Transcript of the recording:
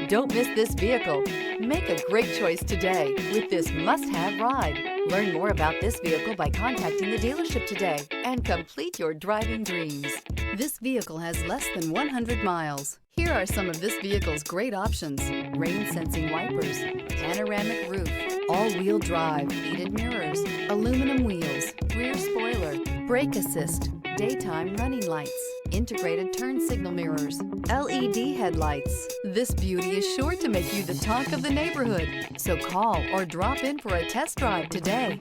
Don't miss this vehicle. Make a great choice today with this must-have ride. Learn more about this vehicle by contacting the dealership today and complete your driving dreams. This vehicle has less than 100 miles. Here are some of this vehicle's great options: rain-sensing wipers, panoramic roof, all-wheel drive, heated mirrors, aluminum wheels, rear spoiler, brake assist, daytime running lights, integrated turn signal mirrors, LED headlights. This beauty is sure to make you the talk of the neighborhood. So call or drop in for a test drive today.